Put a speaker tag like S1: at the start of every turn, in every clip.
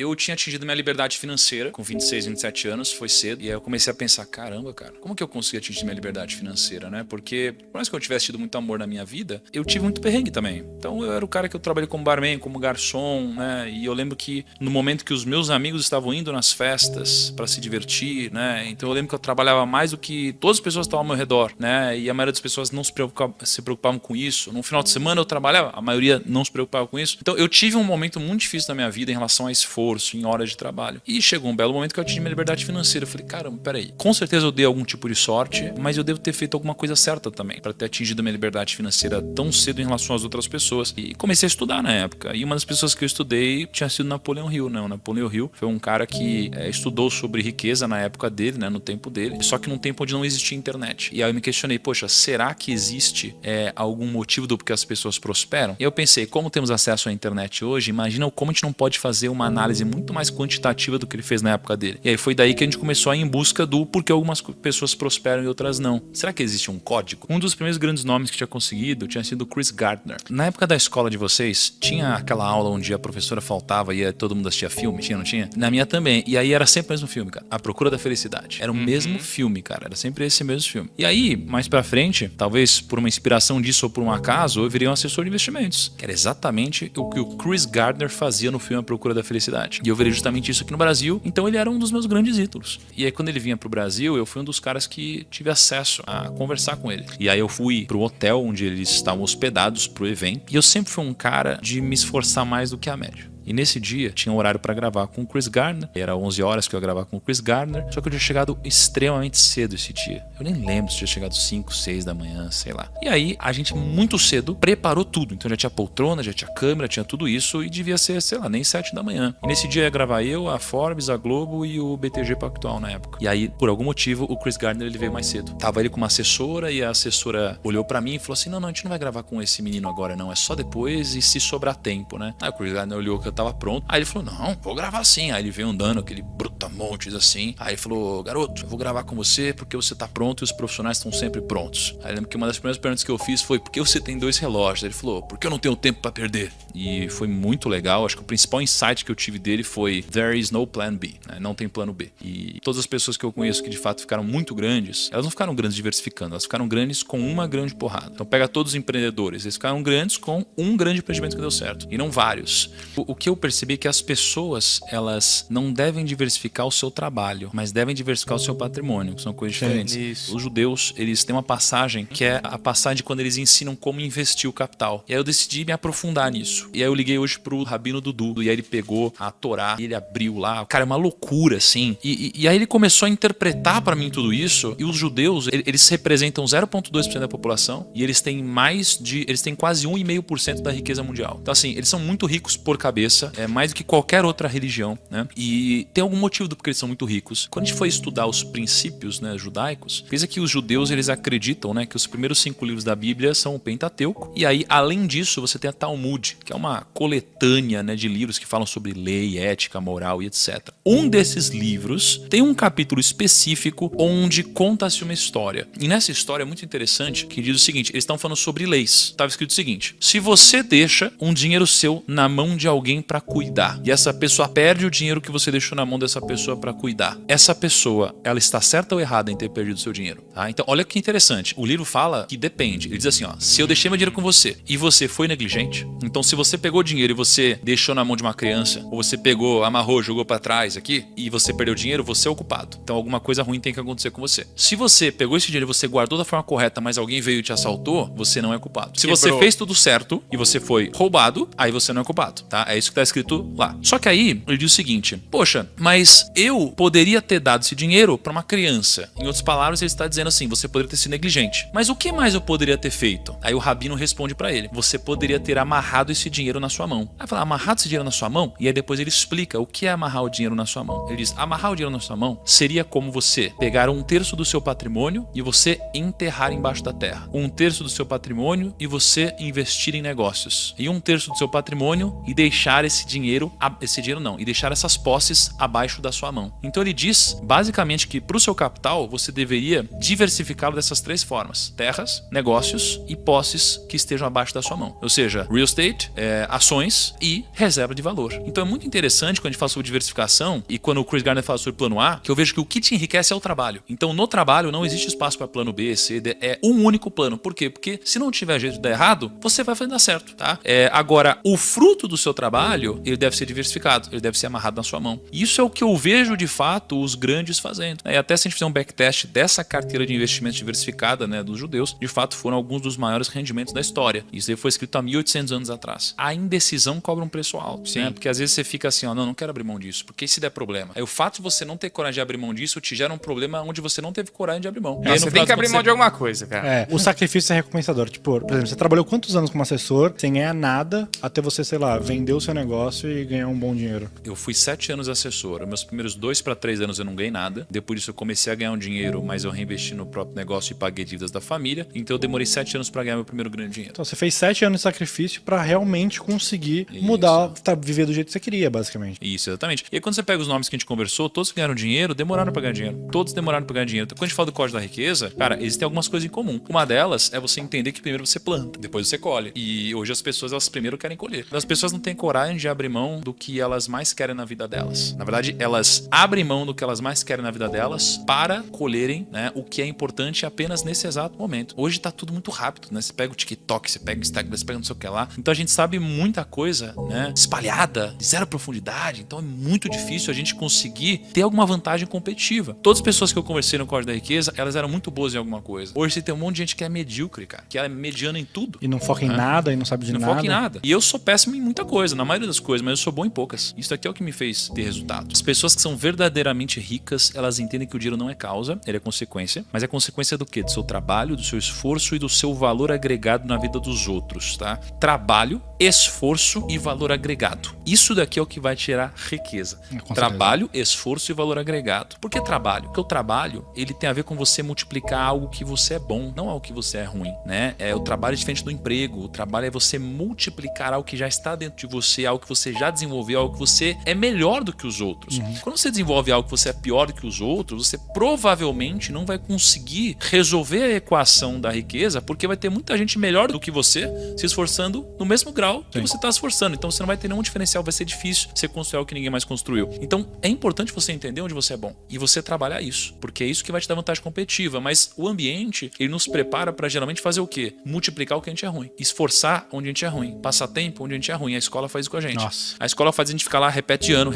S1: eu tinha atingido minha liberdade financeira com 26, 27 anos, foi cedo. E aí eu comecei a pensar, caramba, cara, como que eu consegui atingir minha liberdade financeira, né? Porque, por mais que eu tivesse tido muito amor na minha vida, eu tive muito perrengue também. Então eu era o cara que eu trabalhei como barman, como garçom, né? E eu lembro que no momento que os meus amigos estavam indo nas festas para se divertir, né? Então eu lembro que eu trabalhava mais do que todas as pessoas que estavam ao meu redor, né? E a maioria das pessoas não se preocupavam com isso. No final de semana eu trabalhava, a maioria não se preocupava com isso. Então eu tive um momento muito difícil na minha vida em relação a esforço, em horas de trabalho. E chegou um belo momento que eu atingi minha liberdade financeira. Eu falei, caramba, peraí. Com certeza eu dei algum tipo de sorte, mas eu devo ter feito alguma coisa certa também para ter atingido a minha liberdade financeira tão cedo em relação às outras pessoas. E comecei a estudar na época. E uma das pessoas que eu estudei tinha sido Napoleão Hill, né? O Napoleão Hill foi um cara que estudou sobre riqueza na época dele, né? No tempo dele. Só que num tempo onde não existia internet. E aí eu me questionei, poxa, será que existe algum motivo do porquê as pessoas prosperam? E eu pensei, como temos acesso à internet hoje, imagina como a gente não pode fazer uma análise muito mais quantitativa do que ele fez na época dele. E aí foi daí que a gente começou a ir em busca do porquê algumas pessoas prosperam e outras não. Será que existe um código? Um dos primeiros grandes nomes que tinha conseguido tinha sido Chris Gardner. Na época da escola de vocês, tinha aquela aula onde a professora faltava e todo mundo assistia filme? Tinha, não tinha? Na minha também. E aí era sempre o mesmo filme, cara. A Procura da Felicidade. Era o mesmo filme, cara. Era sempre esse mesmo filme. E aí, mais pra frente, talvez por uma inspiração disso ou por um acaso, eu virei um assessor de investimentos. Que era exatamente o que o Chris Gardner fazia no filme A Procura da Felicidade. E eu virei justamente isso aqui no Brasil. Então ele era um dos meus grandes ídolos. E aí quando ele vinha pro Brasil, eu fui um dos caras que tive acesso a conversar com ele. E aí eu fui pro hotel onde eles estavam hospedados pro evento. E eu sempre fui um cara de me esforçar mais do que a média. E nesse dia tinha um horário para gravar com o Chris Gardner. Era 11 horas que eu ia gravar com o Chris Gardner. Só que eu tinha chegado extremamente cedo esse dia. Eu nem lembro se tinha chegado 5, 6 da manhã, sei lá. E aí a gente muito cedo preparou tudo. Então já tinha poltrona, já tinha câmera, tinha tudo isso. E devia ser, sei lá, nem 7 da manhã. E nesse dia ia gravar eu, a Forbes, a Globo e o BTG Pactual na época. E aí, por algum motivo, o Chris Gardner ele veio mais cedo. Tava ele com uma assessora e a assessora olhou para mim e falou assim, não, a gente não vai gravar com esse menino agora não. É só depois e se sobrar tempo, né? Aí o Chris Gardner olhou que eu tava pronto. Aí ele falou, não, vou gravar sim. Aí ele veio andando, aquele brutamontes assim. Aí ele falou, garoto, eu vou gravar com você porque você tá pronto e os profissionais estão sempre prontos. Aí eu lembro que uma das primeiras perguntas que eu fiz foi, por que você tem 2 relógios? Aí ele falou, porque eu não tenho tempo pra perder. E foi muito legal. Acho que o principal insight que eu tive dele foi, there is no plan B, né? Não tem plano B. E todas as pessoas que eu conheço que de fato ficaram muito grandes, elas não ficaram grandes diversificando, elas ficaram grandes com uma grande porrada. Então pega todos os empreendedores, eles ficaram grandes com um grande empreendimento que deu certo, e não vários. O que eu percebi é que as pessoas, elas não devem diversificar o seu trabalho, mas devem diversificar o seu patrimônio, que são coisas diferentes.
S2: Isso.
S1: Os judeus, eles têm uma passagem que é a passagem de quando eles ensinam como investir o capital. E aí eu decidi me aprofundar nisso. E aí eu liguei hoje pro Rabino Dudu, e aí ele pegou a Torá, e ele abriu lá. Cara, é uma loucura, assim. E aí ele começou a interpretar pra mim tudo isso, e os judeus, eles representam 0,2% da população, e eles têm eles têm quase 1,5% da riqueza mundial. Então assim, eles são muito ricos por cabeça, mais do que qualquer outra religião, né? E tem algum motivo do porquê eles são muito ricos. Quando a gente foi estudar os princípios, né, judaicos, pensa que os judeus, eles acreditam, né, que os primeiros 5 livros da Bíblia são o Pentateuco, e aí, além disso, você tem a Talmud, que é uma coletânea, né, de livros que falam sobre lei, ética, moral e etc. Um desses livros tem um capítulo específico onde conta-se uma história. E nessa história é muito interessante que diz o seguinte, eles estão falando sobre leis. Estava escrito o seguinte, se você deixa um dinheiro seu na mão de alguém para cuidar, e essa pessoa perde o dinheiro que você deixou na mão dessa pessoa para cuidar, essa pessoa, ela está certa ou errada em ter perdido o seu dinheiro? Tá? Então, olha que interessante. O livro fala que depende. Ele diz assim, ó, se eu deixei meu dinheiro com você e você foi negligente, então se você pegou o dinheiro e você deixou na mão de uma criança, ou você pegou, amarrou, jogou para trás aqui, e você perdeu o dinheiro, você é o culpado. Então alguma coisa ruim tem que acontecer com você. Se você pegou esse dinheiro e você guardou da forma correta, mas alguém veio e te assaltou, você não é culpado. Se você fez tudo certo e você foi roubado, aí você não é culpado, tá? É isso que tá escrito lá. Só que aí, ele diz o seguinte, poxa, mas eu poderia ter dado esse dinheiro para uma criança. Em outras palavras, ele está dizendo assim, você poderia ter sido negligente. Mas o que mais eu poderia ter feito? Aí o rabino responde para ele, você poderia ter amarrado esse dinheiro na sua mão. Aí fala, amarrado esse dinheiro na sua mão? E aí depois ele explica o que é amarrar o dinheiro na sua mão. Ele diz, amarrar o dinheiro na sua mão seria como você pegar 1/3 do seu patrimônio e você enterrar embaixo da terra. 1/3 do seu patrimônio e você investir em negócios. E 1/3 do seu patrimônio e deixar deixar esse dinheiro não, e deixar essas posses abaixo da sua mão. Então ele diz, basicamente, que para o seu capital, você deveria diversificá-lo dessas 3 formas: terras, negócios e posses que estejam abaixo da sua mão. Ou seja, real estate, ações e reserva de valor. Então é muito interessante quando a gente fala sobre diversificação e quando o Chris Gardner fala sobre plano A, que eu vejo que o que te enriquece é o trabalho. Então no trabalho não existe espaço para plano B, C, D, é um único plano. Por quê? Porque se não tiver jeito de dar errado, você vai fazer dar certo, tá? Agora, o fruto do seu trabalho, ele deve ser diversificado, ele deve ser amarrado na sua mão. Isso é o que eu vejo de fato os grandes fazendo. E até se a gente fizer um backtest dessa carteira de investimentos diversificada, né, dos judeus, de fato foram alguns dos maiores rendimentos da história. Isso aí foi escrito há 1800 anos atrás. A indecisão cobra um preço alto, né? Porque às vezes você fica assim, ó, não quero abrir mão disso, porque se der problema. Aí o fato de você não ter coragem de abrir mão disso te gera um problema onde você não teve coragem de abrir mão.
S2: Você tem que abrir mão de alguma coisa, cara.
S3: O sacrifício é recompensador. Tipo, por exemplo, você trabalhou quantos anos como assessor sem ganhar nada até você, sei lá, vender o seu negócio e ganhar um bom dinheiro?
S1: Eu fui 7 anos assessor. Meus primeiros 2 para 3 anos eu não ganhei nada. Depois disso eu comecei a ganhar um dinheiro, mas eu reinvesti no próprio negócio e paguei dívidas da família. Então eu demorei 7 anos para ganhar meu primeiro grande dinheiro.
S3: Então você fez 7 anos de sacrifício para realmente conseguir mudar, viver do jeito que você queria, basicamente.
S1: Isso, exatamente. E aí quando você pega os nomes que a gente conversou, todos que ganharam dinheiro, demoraram para ganhar dinheiro. Todos demoraram para ganhar dinheiro. Então quando a gente fala do código da riqueza, cara, existem algumas coisas em comum. Uma delas é você entender que primeiro você planta, depois você colhe. E hoje as pessoas, elas primeiro querem colher. As pessoas não têm coragem de abrir mão do que elas mais querem na vida delas. Na verdade, elas abrem mão do que elas mais querem na vida delas para colherem, né, o que é importante apenas nesse exato momento. Hoje tá tudo muito rápido, né? Você pega o TikTok, você pega o Instagram, você pega não sei o que lá. Então a gente sabe muita coisa, né, espalhada, de zero profundidade. Então é muito difícil a gente conseguir ter alguma vantagem competitiva. Todas as pessoas que eu conversei no Código da Riqueza, elas eram muito boas em alguma coisa. Hoje você tem um monte de gente que é medíocre, cara, que é mediano em tudo.
S3: E não foca em nada e não sabe de nada.
S1: Não foca em nada. E eu sou péssimo em muita coisa, na maioria das coisas, mas eu sou bom em poucas. Isso aqui é o que me fez ter resultado. As pessoas que são verdadeiramente ricas, elas entendem que o dinheiro não é causa, ele é consequência. Mas é consequência do quê? Do seu trabalho, do seu esforço e do seu valor agregado na vida dos outros, tá? Trabalho, esforço e valor agregado. Isso daqui é o que vai tirar riqueza. Trabalho, esforço e valor agregado. Por que trabalho? Porque o trabalho, ele tem a ver com você multiplicar algo que você é bom, não algo que você é ruim, né? O trabalho é diferente do emprego. O trabalho é você multiplicar algo que já está dentro de você, algo que você já desenvolveu, algo que você é melhor do que os outros. Quando você desenvolve algo que você é pior do que os outros, você provavelmente não vai conseguir resolver a equação da riqueza, porque vai ter muita gente melhor do que você se esforçando no mesmo grau que você está se esforçando. Então você não vai ter nenhum diferencial, vai ser difícil você construir algo que ninguém mais construiu. Então é importante você entender onde você é bom e você trabalhar isso, porque é isso que vai te dar vantagem competitiva. Mas o ambiente, ele nos prepara para geralmente fazer o quê? Multiplicar o que a gente é ruim, esforçar onde a gente é ruim, passar tempo onde a gente é ruim. A escola faz isso com a gente.
S3: Nossa.
S1: A escola faz a gente ficar lá repete ano,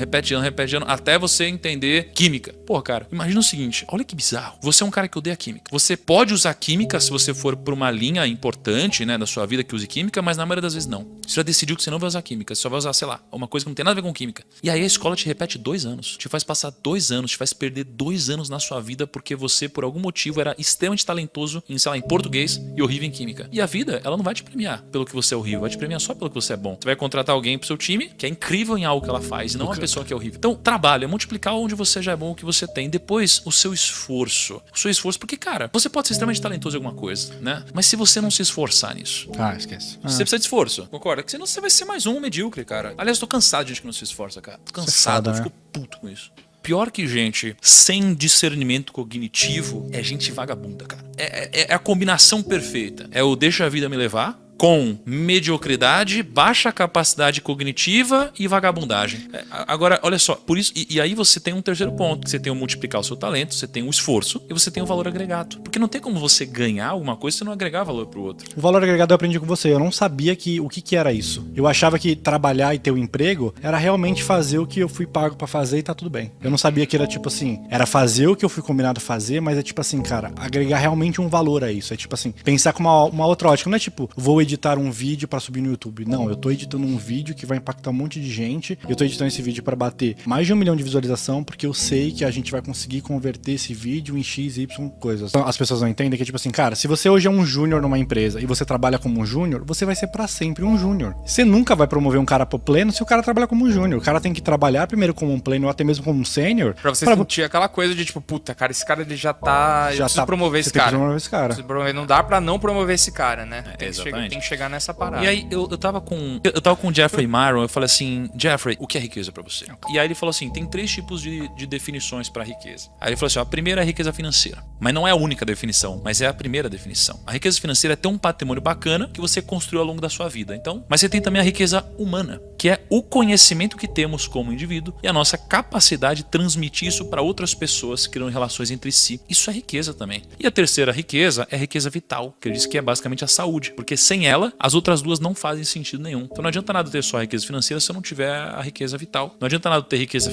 S1: até você entender química. Pô, cara, imagina o seguinte, olha que bizarro. Você é um cara que odeia química. Você pode usar química se você for por uma linha importante, né, da sua vida que use química, mas na maioria das vezes não. Você já decidiu que você não vai usar química, você só vai usar, sei lá, uma coisa que não tem nada a ver com química. E aí a escola te repete 2 anos, te faz passar 2 anos, te faz perder 2 anos na sua vida porque você, por algum motivo, era extremamente talentoso em, sei lá, em português e horrível em química. E a vida, ela não vai te premiar pelo que você é horrível, vai te premiar só pelo que você é bom. Você vai contratar alguém pro seu time que é incrível em algo que ela faz, e não uma pessoa que é horrível. Então, trabalho é multiplicar onde você já é bom, o que você tem. Depois, o seu esforço. O seu esforço, porque, cara, você pode ser extremamente talentoso em alguma coisa, né? Mas se você não se esforçar nisso...
S3: esquece.
S1: Você precisa de esforço, concorda? Porque senão você vai ser mais um medíocre, cara. Aliás, eu tô cansado de gente que não se esforça, cara. Tô cansado, eu fico puto com isso. Pior que gente sem discernimento cognitivo é gente vagabunda, cara. É a combinação perfeita. É o deixa a vida me levar com mediocridade, baixa capacidade cognitiva e vagabundagem. Agora, olha só, por isso, e aí você tem um terceiro ponto, que você tem o multiplicar o seu talento, você tem o esforço e você tem o valor agregado. Porque não tem como você ganhar alguma coisa se não agregar valor pro outro.
S3: O valor agregado eu aprendi com você, eu não sabia o que era isso. Eu achava que trabalhar e ter um emprego era realmente fazer o que eu fui pago pra fazer e tá tudo bem. Eu não sabia que era tipo assim, era fazer o que eu fui combinado a fazer, mas é tipo assim, cara, agregar realmente um valor a isso. É tipo assim, pensar com uma outra ótica, não é tipo, vou editar um vídeo pra subir no YouTube. Não, eu tô editando um vídeo que vai impactar um monte de gente. Eu tô editando esse vídeo pra bater mais de 1 milhão de visualização, porque eu sei que a gente vai conseguir converter esse vídeo em X, Y coisas. Então, as pessoas não entendem que é tipo assim, cara, se você hoje é um júnior numa empresa e você trabalha como um júnior, você vai ser pra sempre um júnior. Você nunca vai promover um cara pro pleno se o cara trabalha como um júnior. O cara tem que trabalhar primeiro como um pleno ou até mesmo como um sênior.
S2: Pra você sentir aquela coisa de tipo, puta, cara, esse cara ele já tá... Eu preciso promover esse cara.
S3: Promover esse cara.
S2: Não dá pra não promover esse cara, né?
S1: Exatamente.
S2: tem que chegar nessa parada.
S1: E aí eu tava com o Jeffrey Myron, eu falei assim, Jeffrey, o que é riqueza pra você? E aí ele falou assim, tem 3 tipos de definições pra riqueza. Aí ele falou assim, ó, a primeira é a riqueza financeira. Mas não é a única definição, mas é a primeira definição. A riqueza financeira é ter um patrimônio bacana que você construiu ao longo da sua vida. Então, mas você tem também a riqueza humana, que é o conhecimento que temos como indivíduo e a nossa capacidade de transmitir isso para outras pessoas, criando relações entre si. Isso é riqueza também. E a terceira riqueza é a riqueza vital, que ele diz que é basicamente a saúde, porque sem ela, as outras duas não fazem sentido nenhum. Então não adianta nada ter só a riqueza financeira se eu não tiver a riqueza vital. Não adianta nada ter riqueza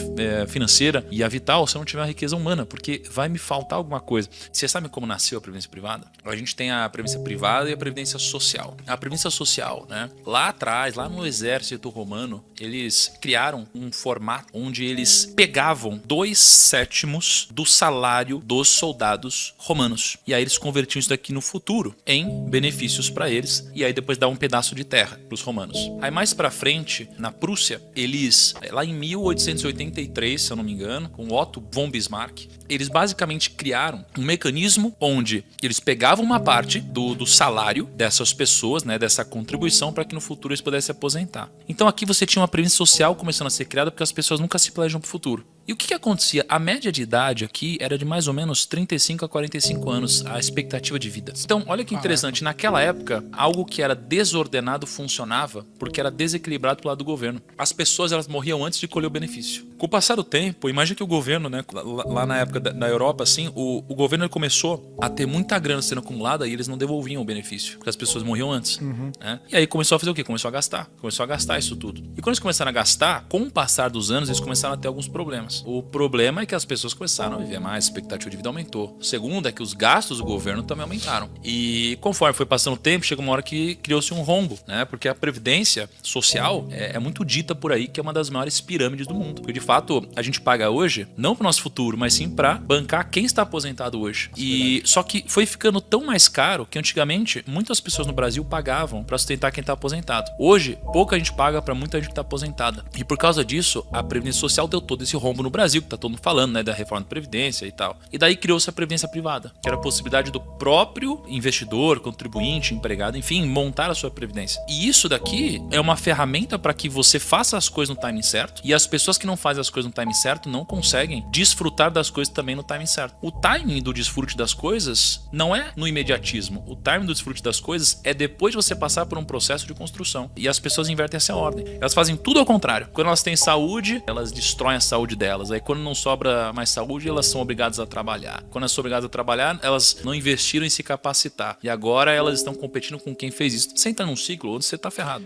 S1: financeira e a vital se eu não tiver a riqueza humana, porque vai me faltar alguma coisa. Você sabe como nasceu a previdência privada? A gente tem a previdência privada e a previdência social. A previdência social, né? Lá atrás, lá no exército romano, eles criaram um formato onde eles pegavam 2/7 do salário dos soldados romanos. E aí eles convertiam isso daqui no futuro em benefícios para eles. E aí depois dá um pedaço de terra para os romanos. Aí mais para frente, na Prússia, eles, lá em 1883, se eu não me engano, com Otto von Bismarck, eles basicamente criaram um mecanismo onde eles pegavam uma parte do salário dessas pessoas, né, dessa contribuição, para que no futuro eles pudessem se aposentar. Então aqui você tinha uma previdência social começando a ser criada porque as pessoas nunca se planejam para o futuro. E o que acontecia? A média de idade aqui era de mais ou menos 35 a 45 anos, a expectativa de vida. Então, olha que interessante, naquela época, algo que era desordenado funcionava porque era desequilibrado pro lado do governo. As pessoas, elas morriam antes de colher o benefício. Com o passar do tempo, imagina que o governo, né, lá na época da Europa, assim, o governo começou a ter muita grana sendo acumulada e eles não devolviam o benefício, porque as pessoas morriam antes. Né? E aí começou a fazer o quê? Começou a gastar isso tudo. E quando eles começaram a gastar, com o passar dos anos, eles começaram a ter alguns problemas. O problema é que as pessoas começaram a viver mais, a expectativa de vida aumentou. O segundo é que os gastos do governo também aumentaram. E conforme foi passando o tempo, chegou uma hora que criou-se um rombo, né? Porque a previdência social é muito dita por aí que é uma das maiores pirâmides do mundo. Porque de fato a gente paga hoje, não para o nosso futuro, mas sim para bancar quem está aposentado hoje. E só que foi ficando tão mais caro que antigamente muitas pessoas no Brasil pagavam para sustentar quem está aposentado. Hoje, pouca gente paga para muita gente que está aposentada. E por causa disso, a previdência social deu todo esse rombo no Brasil, que tá todo mundo falando, né, da reforma da Previdência e tal. E daí criou-se a Previdência Privada, que era a possibilidade do próprio investidor, contribuinte, empregado, enfim, montar a sua Previdência. E isso daqui é uma ferramenta para que você faça as coisas no timing certo, e as pessoas que não fazem as coisas no timing certo não conseguem desfrutar das coisas também no timing certo. O timing do desfrute das coisas não é no imediatismo. O timing do desfrute das coisas é depois de você passar por um processo de construção. E as pessoas invertem essa ordem. Elas fazem tudo ao contrário. Quando elas têm saúde, elas destroem a saúde delas. Aí quando não sobra mais saúde, elas são obrigadas a trabalhar. Quando elas são obrigadas a trabalhar, elas não investiram em se capacitar. E agora elas estão competindo com quem fez isso. Você entra num ciclo onde você tá ferrado.